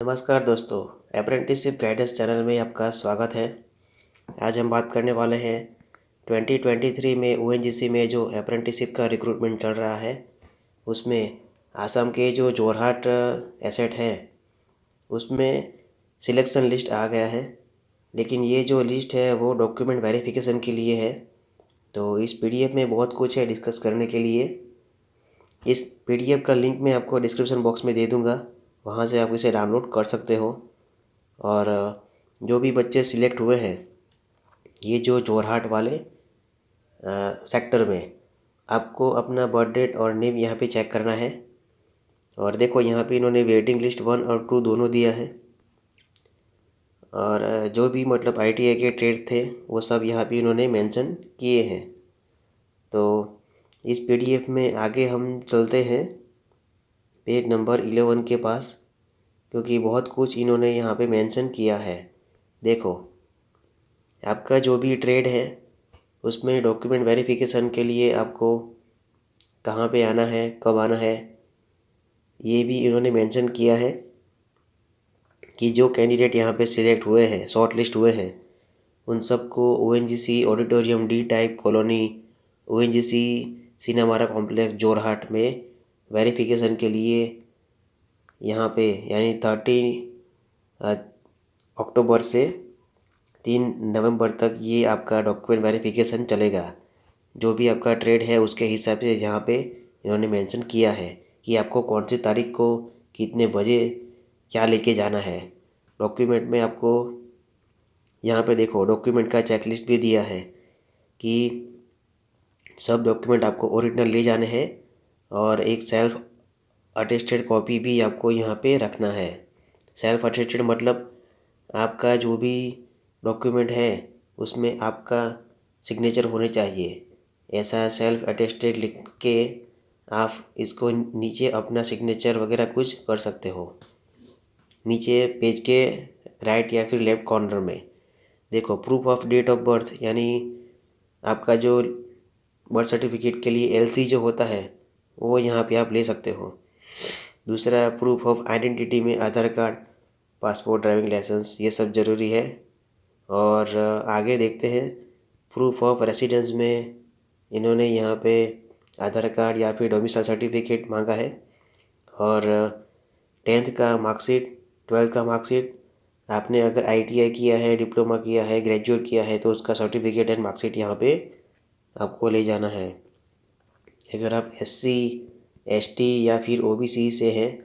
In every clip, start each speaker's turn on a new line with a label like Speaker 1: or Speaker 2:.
Speaker 1: नमस्कार दोस्तों, apprenticeship guidance channel में आपका स्वागत है। आज हम बात करने वाले हैं 2023 में ओएनजीसी में जो अप्रेंटिसशिप का रिक्रूटमेंट चल रहा है उसमें आसाम के जो जोरहाट एसेट है उसमें सिलेक्शन लिस्ट आ गया है। लेकिन ये जो लिस्ट है वो डॉक्यूमेंट वेरिफिकेशन के लिए है। तो इस पीडीएफ में बहुत कुछ है डिस्कस करने के लिए। इस पीडीएफ का लिंक मैं आपको डिस्क्रिप्शन बॉक्स में दे दूँगा, वहाँ से आप इसे डाउनलोड कर सकते हो। और जो भी बच्चे सिलेक्ट हुए हैं ये जो जोरहाट वाले सेक्टर में, आपको अपना बर्थ डेट और नेम यहाँ पे चेक करना है। और देखो यहाँ पे इन्होंने वेटिंग लिस्ट 1 और 2 दोनों दिया है। और जो भी मतलब आईटीआई के ट्रेड थे वो सब यहाँ पे इन्होंने मेंशन किए हैं। तो इस पीडीएफ में आगे हम चलते हैं पेज नंबर 11 के पास, क्योंकि बहुत कुछ इन्होंने यहाँ पे मेंशन किया है। देखो, आपका जो भी ट्रेड है उसमें डॉक्यूमेंट वेरिफिकेशन के लिए आपको कहाँ पे आना है, कब आना है, ये भी इन्होंने मेंशन किया है कि जो कैंडिडेट यहाँ पे सिलेक्ट हुए हैं, शॉर्ट लिस्ट हुए हैं, उन सबको ONGC auditorium D type colony, ONGC Cinemara complex Jorhat में वेरिफिकेशन के लिए यहाँ पे यानी 30 अक्टूबर से 3 नवंबर तक ये आपका डॉक्यूमेंट वेरिफिकेशन चलेगा। जो भी आपका ट्रेड है उसके हिसाब से यहाँ पे इन्होंने मेंशन किया है कि आपको कौन सी तारीख को कितने बजे क्या लेके जाना है। डॉक्यूमेंट में आपको यहाँ पे देखो डॉक्यूमेंट का चेकलिस्ट भी दिया है कि सब डॉक्यूमेंट आपको ओरिजिनल ले जाने हैं और एक सेल्फ अटेस्टेड कॉपी भी आपको यहाँ पे रखना है। सेल्फ अटेस्टेड मतलब आपका जो भी डॉक्यूमेंट है उसमें आपका सिग्नेचर होने चाहिए। ऐसा सेल्फ अटेस्टेड लिख के आप इसको नीचे अपना सिग्नेचर वगैरह कुछ कर सकते हो। नीचे पेज के राइट या फिर लेफ्ट कॉर्नर में देखो proof of date of birth, यानी आपका जो बर्थ सर्टिफिकेट के लिए एलसी जो होता है वो यहाँ पे आप ले सकते हो। दूसरा प्रूफ ऑफ आइडेंटिटी में आधार कार्ड, पासपोर्ट, ड्राइविंग लाइसेंस, ये सब ज़रूरी है। और आगे देखते हैं प्रूफ ऑफ रेसिडेंस में इन्होंने यहाँ पे आधार कार्ड या फिर डोमिसाइल सर्टिफिकेट मांगा है। और 10th का मार्कशीट, 12th का मार्कशीट, आपने अगर आईटीआई किया है, डिप्लोमा किया है, ग्रेजुएट किया है तो उसका सर्टिफिकेट एंड मार्कशीट यहाँ पे आपको ले जाना है। अगर आप एससी, एसटी या फिर ओबीसी से हैं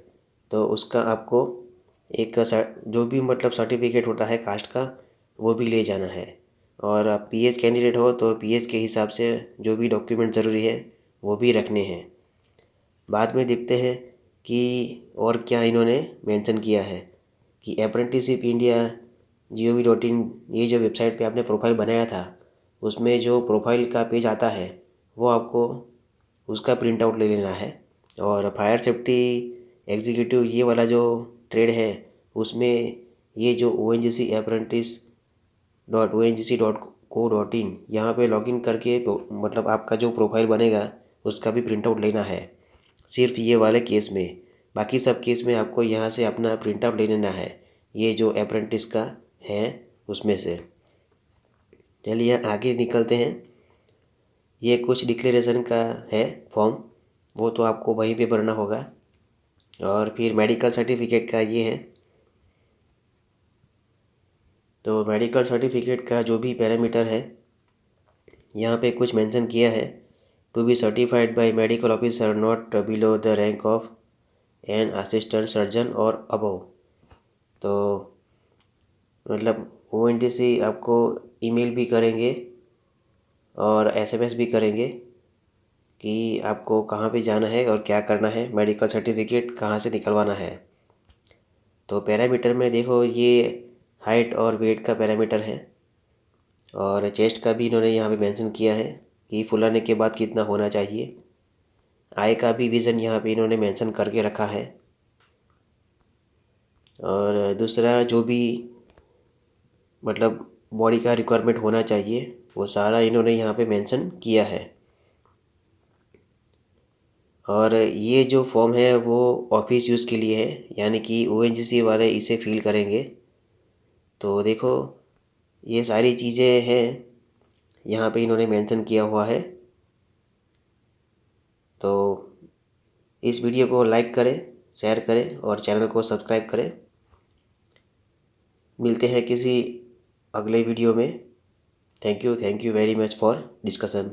Speaker 1: तो उसका आपको एक जो भी मतलब सर्टिफिकेट होता है कास्ट का वो भी ले जाना है। और आप पीएच कैंडिडेट हो तो पीएच के हिसाब से जो भी डॉक्यूमेंट ज़रूरी है वो भी रखने हैं। बाद में देखते हैं कि और क्या इन्होंने मेंशन किया है कि अप्रेंटिसशिप इंडिया gov.in, ये जो वेबसाइट पे आपने प्रोफाइल बनाया था उसमें जो प्रोफाइल का पेज आता है वो आपको उसका प्रिंट आउट ले लेना है। और फायर सेफ्टी एग्जीक्यूटिव ये वाला जो ट्रेड है उसमें ये जो ONGC-apprentice.ONGC.co.in यहाँ पे लॉगिन करके मतलब आपका जो प्रोफाइल बनेगा उसका भी प्रिंट आउट लेना है। सिर्फ ये वाले केस में, बाकी सब केस में आपको यहाँ से अपना प्रिंट आउट ले लेना है, ये जो अप्रेंटिस का है उसमें से। चलिए आगे निकलते हैं। ये कुछ डिक्लेरेशन का है फॉर्म, वो तो आपको वहीं पे भरना होगा। और फिर मेडिकल सर्टिफिकेट का ये है, तो मेडिकल सर्टिफिकेट का जो भी पैरामीटर है यहाँ पे कुछ मेंशन किया है। To be certified by medical officer not below the rank of an assistant surgeon और अबव। तो मतलब ओएनजीसी आपको ईमेल भी करेंगे और एसएमएस भी करेंगे कि आपको कहाँ पे जाना है और क्या करना है, मेडिकल सर्टिफिकेट कहाँ से निकलवाना है। तो पैरामीटर में देखो ये हाइट और वेट का पैरामीटर है और चेस्ट का भी इन्होंने यहाँ पे मेंशन किया है कि फुलाने के बाद कितना होना चाहिए। आई का भी विज़न यहाँ पे इन्होंने मेंशन करके रखा है। और दूसरा जो भी मतलब बॉडी का रिक्वायरमेंट होना चाहिए वो सारा इन्होंने यहाँ पे मेंशन किया है। और ये जो फॉर्म है वो ऑफिस यूज़ के लिए है, यानी कि ओएनजीसी वाले इसे फिल करेंगे। तो देखो ये सारी चीज़ें हैं यहाँ पे इन्होंने मेंशन किया हुआ है। तो इस वीडियो को लाइक करें, शेयर करें और चैनल को सब्सक्राइब करें। मिलते हैं किसी अगले वीडियो में। Thank you very much for discussion.